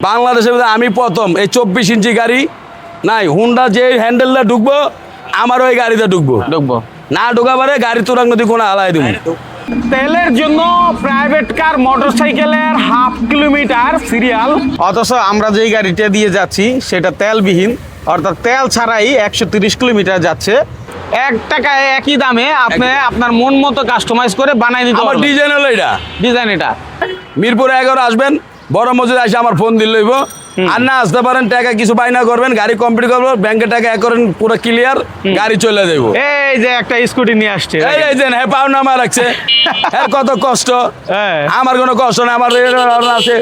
বাংলাদেশের মধ্যে আমি প্রথম এই 24 ইঞ্চি গাড়ি নাই হুন্ডা যে হ্যান্ডেলটা ঢুকবো আমার ওই গাড়িতে ঢুকবো না ঢুকাবারে গাড়ি তোরাং নদী কোনো হালাই দিব। তেলের জন্য প্রাইভেট কার মোটরসাইকেলের হাফ কিলোমিটার সিরিয়াল, অথচ আমরা যেই গাড়িটা দিয়ে যাচ্ছি সেটা তেলবিহীন, অর্থাৎ তেল ছাড়াই 130 কিলোমিটার যাচ্ছে। 1 টাকায় একই দামে আপনি আপনার মন মতো কাস্টমাইজ করে বানাই নিতে আমার পারবেন। ডিজাইন হলো এটা, ডিজাইন এটা মিরপুর 11 আসবেন, বড় মসজিদ এসে আমার ফোন দিল লইব। আর না আসতে পারেন টাকা কিছু বাইনা করবেন, গাড়ি কমপ্লিট করবো, ব্যাংকের টাকা এক করেন পুরো ক্লিয়ার, গাড়ি চলে যাবো। এই যে একটা স্কুটি নিয়ে আসছে, এই যে হ্যাঁ পাও নামা রাখছে, হ্যাঁ কত কষ্ট। হ্যাঁ। আমার কোনো কষ্ট নাই, আমার আছে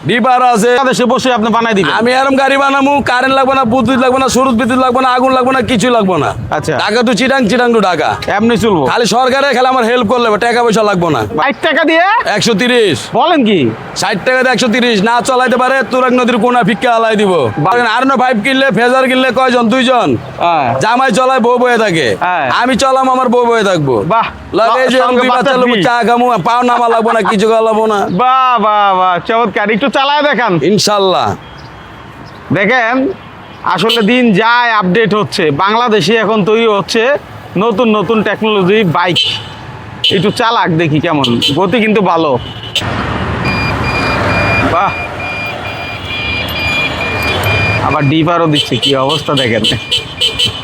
ডিবার আছে, দেশে বসে আপনি বানাই দিবেন। আমি এরকম গাড়ি বানাবো, কারেন্ট লাগবে না, বিদ্যুৎ লাগবে না, সরুদ বিদ্যুৎ লাগবে না, আগুন লাগবে না, কিছু লাগবে না। আচ্ছা। ঢাকা তো চিটাং, চিটাং টু ঢাকা, এমনি চলবো। খালি সরকারের খেলে আমার হেল্প করলে টাকা পয়সা লাগবে না। 60 টাকা দিয়ে 130 বলেন কি? 60 টাকাতে 130 না চালাইতে পারে তুরাগ নদীর কোনা ফিক্কা হালাই দিব। আর না 5 কিনলে ফেজার কিনলে কয়জন? 2 জন। হ্যাঁ। জামাই চলায় বউ বয়ে থাকে, হ্যাঁ। আমি চলাম আমার বউ বয়ে থাকবো। বাহ, লাগে যে সঙ্গে দুই বাচ্চা বাচ্চা লোক free। চা খামু, পাও নামা লাগবো না, কিছু লাগবো না, বাহ বাহ বাহ, চমৎকার। একটু চালায় দেখান। ইনশাল্লাহ। দেখেন আসলে দিন যায় আপডেট হচ্ছে, বাংলাদেশে এখন তৈরি হচ্ছে নতুন নতুন টেকনোলজি বাইক। একটু চালাক দেখি কেমন, গতি কিন্তু ভালো। বাহ, আবার ডিপারও দিচ্ছে, কি অবস্থা দেখেন,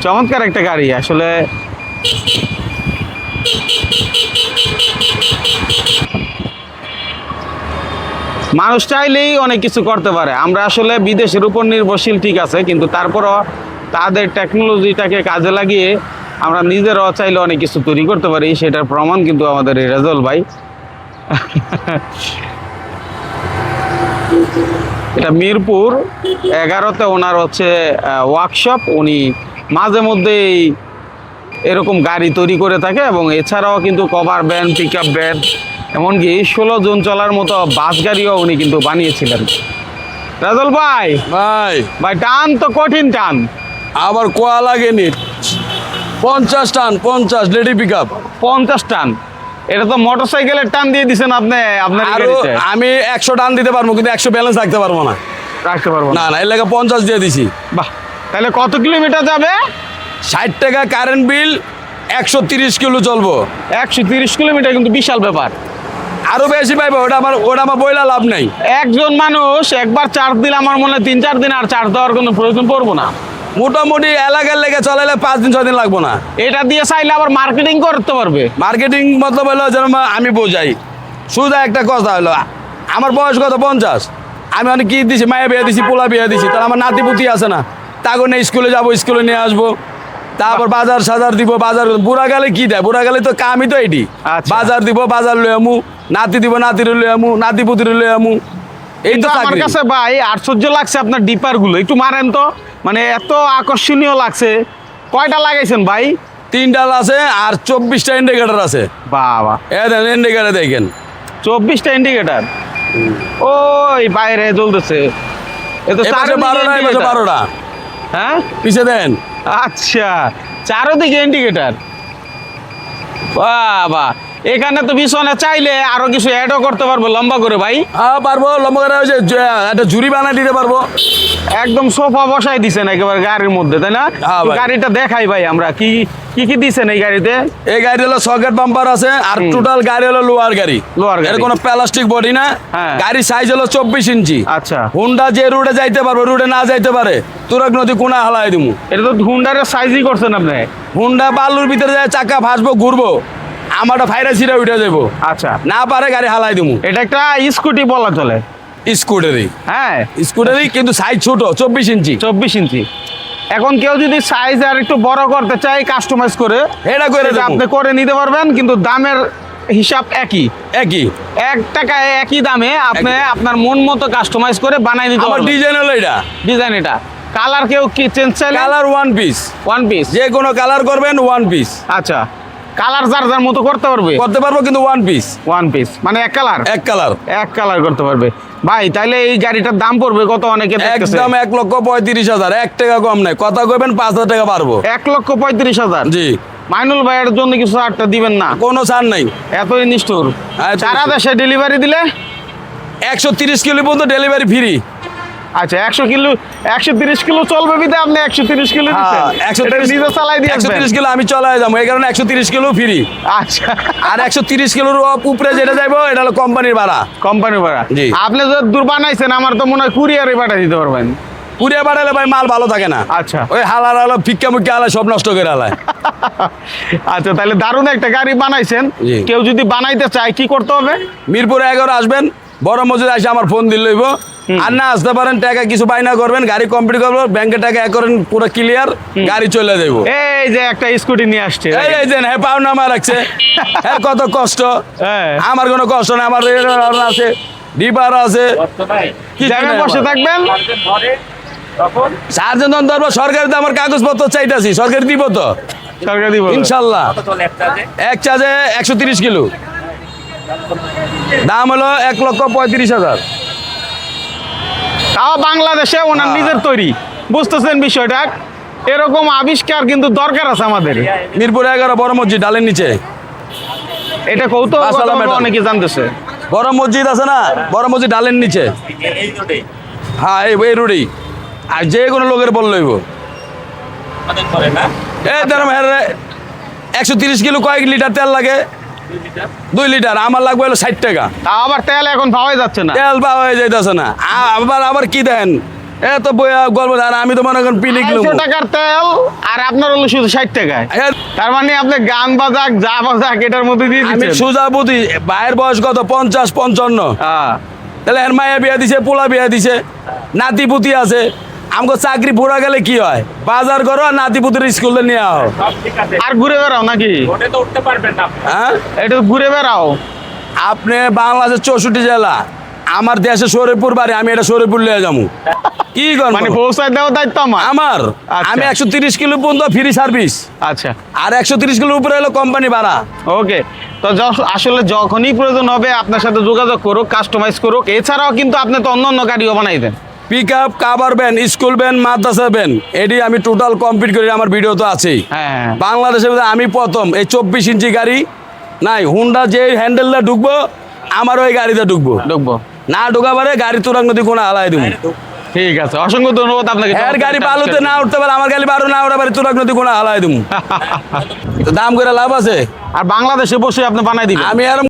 চমৎকার একটা গাড়ি আসলে। মানুষ চাইলেই অনেক কিছু করতে পারে। আমরা আসলে বিদেশের উপর নির্ভরশীল ঠিক আছে, কিন্তু তারপরও তাদের টেকনোলজিটাকে কাজে লাগিয়ে আমরা নিজেরাও চাইলে অনেক কিছু তৈরি করতে পারি, সেটার প্রমাণ কিন্তু আমাদের এই রেজাউল ভাই। এটা মিরপুর 11-তে ওনার হচ্ছে ওয়ার্কশপ। উনি মাঝে মধ্যেই এরকম গাড়ি তৈরি করে থাকে, এবং এছাড়াও কিন্তু cover van, pick up van, এমনকি 16 জন চলার মতো বাস গাড়িও উনি কিন্তু বানিয়েছিলেন। রাজল ভাই, ভাই ভাই টান তো কঠিন টান। আবার কোয়া লাগেনি, 50 টান, 50 লেডি পিক আপ, 50 টান, এটা তো মোটরসাইকেলের টান দিয়ে দিছেন আপনি আপনার আরো গাড়িতে। আমি 100 টান দিতে পারবো, কিন্তু 100 ব্যালেন্স রাখতে পারবো না। রাখতে পারবো না? না না, এর লাগে 50 দিয়ে দিছি। বাহ, তাহলে কত কিলোমিটার যাবে? 60 টাকা কারেন্ট বিল, 130 কিলো চলবো। 130 কিলোমিটার কিন্তু বিশাল ব্যাপার। আরো বেশি পাইবো, ওটা আমার বইলা লাভ নাই। একজন মানুষ একবার চার্জ দিলে আমার মনে হয় 3-4 দিন আর চার্জ দেওয়ার কোনো প্রয়োজন পড়বো না। মোটামুটি এলাকার লেগে চালাইলে 5 দিন 6 দিন লাগবো না। এটা দিয়ে চাইলে আবার মার্কেটিং করতে পারবে। মার্কেটিং মতলব হলো যেন আমি বোঝাই, শুধু একটা কথা হলো আমার বয়স কত 50, আমি অনেক কি দিছি, মায়ের বিয়ে দিছি, পোলা বিয়ে দিছি, তাহলে আমার নাতি পুতি আছে না, তাকে নিয়ে স্কুলে যাবো, স্কুলে নিয়ে আসবো, তারপর বাজার সাজার দিব, বাজার বুড়া গেলে কি দেয়, বুড়া গেলে তো কামই তো এটি, আচ্ছা। বাজার দিব, বাজার লই আমু, নাতি দিব, নাতির লই আমু, নাতি পুতির লই আমু, এই কিন্তু তো আমার চাকরি। কাছে ভাই আশ্চর্য লাগছে আপনার ডিপার গুলো, একটু মারেন তো, মানে এত আকর্ষণীয় লাগছে। কয়টা লাগাইছেন ভাই? 3টা আছে আর 24টা ইন্ডিকেটর আছে। বাবা, ইন্ডিকেটর দেখেন, 24টা ইন্ডিকেটর, ওই বাইরে জ্বলতেছে। এ তো এই পাশে চারদিকে 12টা, এই পাশে indicator। 12টা, হ্যাঁ, পিছে দেন। আচ্ছা, চারদিকে ইন্ডিকেটর। বাবা, এখানে তো পিছনে চাইলে আরো কিছু অ্যাডও করতে পারবো লম্বা করে ভাই। হ্যাঁ পারবো, লম্বা করে ওই যে একটা ঝুড়ি বানাই দিতে পারবো। একদম সোফা বসাই দিছেন একেবারে গাড়ির মধ্যে, তাই না? হ্যাঁ তো ভাই। গাড়িটা দেখাই ভাই, আমরা কি কি কি দিছেন এই গাড়িতে? এই গাড়ি হলো সকেট বাম্পার আছে, আর টোটাল গাড়ি হলো লোয়ার গাড়ি। লোয়ার গাড়ি। এর কোনো প্লাস্টিক বডি না। হ্যাঁ। গাড়ির সাইজ হলো 24 ইঞ্চি। আচ্ছা, হুন্ডা যে রুটে যাইতে পারবে, রুটে না যাইতে পারে তুরাগ নদী কোনা হালাই দিমু। এটা তো হুন্ডারের সাইজই করছেন আপনি। হুন্ডা বালুর ভিতরে যায় চাকা ফাঁসবো, ঘুরবো, আমারটা ফাইরা ছিঁড়ে উঠে যাবো, আচ্ছা, না পারে গাড়ি হালাই দিমু। এটা একটা স্কুটি বলা চলে। স্কুটারি, হ্যাঁ, স্কুটারি কিন্তু সাইজ ছোট, 24 ইঞ্চি। 24 ইঞ্চি। এখন কেউ যদি সাইজ আর একটু বড় করতে চায় কাস্টমাইজ করে, এটা করে সেটা দেবো। আপনি করে নিতে পারবেন, কিন্তু দামের হিসাব একই। একই 1 টাকায় একই দামে আপনি আপনার মন মতো কাস্টমাইজ করে বানাই নিতে আমার পারবেন। ডিজাইন হলো এটা। ডিজাইন এটা, কালার কেউ কি চেঞ্জ চাইলে colour one piece, one piece. যে কোনো কালার করবেন ওয়ান পিস আচ্ছা, কালার যার যার মতো করতে পারবে। করতে পারবো, কিন্তু ওয়ান পিস, ওয়ান পিস মানে এক কালার, এক কালার। এক কালার করতে পারবে। ভাই তাইলে এই গাড়িটার দাম পড়বে কত? অনেকে দেখতেছে একদম 1,35,000, 1 টাকা কম নাই, কথা কইবেন 5,000 টাকা পারবো। 1,35,000। জি, মাইনুল ভাইয়ের জন্য কিছু ছাড়টা দিবেন না? কোনো ছাড় নাই। এতই নিষ্ঠুর। এত সারা নিষ্ঠুর। দেশে ডেলিভারি দিলে 130 কিলো পর্যন্ত ডেলিভারি ফ্রি। আচ্ছা 130 কিলো চলবে বিদে আপনি 130 কিলো দিচ্ছেন। এটা নিজে চালাই দিয়ে 130 কিলো আমি চলাই যাবো, এই কারণে 130 কিলো ফ্রি। আচ্ছা, আর 130 কিলোর উপরে যেটা যাইবো এটা হলো কোম্পানির ভাড়া। কোম্পানি ভাড়া। জি। আপনি যদি দূর বানাইছেন আমার তো মনে হয় কুরিয়ারে পাঠিয়ে দিতে পারবেন। কুড়িয়ে পাঠালে ভাই মাল ভালো থাকে না। আচ্ছা। ওই হালার হালা ফিক্কা মুক্কা হালা সব নষ্ট করে হালায়। আচ্ছা, তাহলে দারুণ একটা গাড়ি বানাইছেন। জি। কেউ যদি বানাইতে চায় কি করতে হবে? মিরপুর 11 আসবেন, বড় মসজিদ এসে আমার ফোন দিল লইব। আর না আসতে পারেন, টাকা কিছু বাইনা করবেন, গাড়ি কমপ্লিট করবো, ব্যাংকে টাকা এক করেন, পুরো ক্লিয়ার, গাড়ি চলে যাবো। এই যে একটা স্কুটি নিয়ে আসছে। এই যে হ্যাঁ পাও নামা রাখছে, হ্যাঁ কত কষ্ট। হ্যাঁ। আমার কোনো কষ্ট নেই, আমার আছে, ডিপার আছে। কিছু জায়গায় নাই বসে আমার। থাকবেন। চারজন ধরবো, সরকারি তো আমার কাগজপত্র চাইতাছি, সরকারি দিব তো সরকার দিব। ইনশাল্লাহ। এক চার্জে 130 কিলো, দাম হলো 1,35,000। তাও বাংলাদেশে ওনার নিজের তৈরি, বুঝতেছেন বিষয়টা? এরকম আবিষ্কার কিন্তু দরকার আছে আমাদের। মিরপুর 11 বড় মসজিদ ডালের নিচে। এটা কৌতূহল বাসালা ম্যাডাম। অনেকে জানতেছে। বড় মসজিদ আছে না, বড় মসজিদ ডালের নিচে। হ্যাঁ এই রোডেই। আর যে কোনো লোকের বল লইব। এই ধরো 130 কিলো কয়েক লিটার তেল লাগে? 2 লিটার। আমার লাগবে হলো 60 টাকা। তাও আবার তেল এখন পাওয়াই যাচ্ছে না। তেল পাওয়া হয়ে যাইতেছে না। আবার কি দেন এত বইয়া গল্প। আর আমি তো মনে করেন পিলি কিলো 500 টাকার তেল আর আপনার হলো শুধু 60 টাকায়। তার মানে আপনি গান বাজাক যা বাজাক এটার মধ্যে দিয়ে আমি দিচ্ছেন। সুজা বুঝি। ভাইয়ের বয়স কত? 50-55। হ্যাঁ। তাহলে এর মায়া বিয়া দিছে, পোলা বিয়া দিছে, নাতি পুতি আছে। আমাকে চাকরি পুরা গেলে কি হয়? বাজার করো আর নাতি পুতির স্কুলে নিয়ে আও। আর ঘুরে বেড়াও নাকি? হ্যাঁ, এটা ঘুরে বেড়াও। আপনি বাংলাদেশের 64 জেলা, আমার দেশে শরীরপুর বাড়ি, আমি এটা শরীরপুর লিয়ে যাবো। কি করবো? মানে পৌঁছায় দেওয়ার দায়িত্ব আমার। আচ্ছা। আমি 130 কিলো পর্যন্ত ফ্রি সার্ভিস, আচ্ছা, আর 130 কিলোর উপরে হলো কোম্পানি ভাড়া। ওকে। তো আসলে যখনই প্রয়োজন হবে আপনার সাথে যোগাযোগ করুক, কাস্টমাইজ করুক। এছাড়াও কিন্তু আপনি তো অন্য অন্য গাড়িও বানাই দেন। Pick up, cover van, school van, মাদ্রাসা ভ্যান, এটি আমি টোটাল কমপ্লিট করি। আমার ভিডিও তো আছেই। হ্যাঁ। বাংলাদেশের মধ্যে আমি প্রথম এই 24 ইঞ্চি গাড়ি নাই, হুন্ডা যে হ্যান্ডেলটা ঢুকবো আমার ওই গাড়িতে ঢুকবো। ঢুকবো না ঢুকা পারে গাড়ি তুরাং নদী কোনো হালাই দিব। ঠিক আছে, অসংখ্য ধন্যবাদ আপনাকে। এর গাড়ি বালুতে না উঠতে পারে, আমার গাড়ি বালু না উঠতে পারে, তুরাং নদী কোনো হালাই দিব। দাম করে লাভ আছে। আর বাংলাদেশে বসে আপনি বানাই দিবেন। আমি আর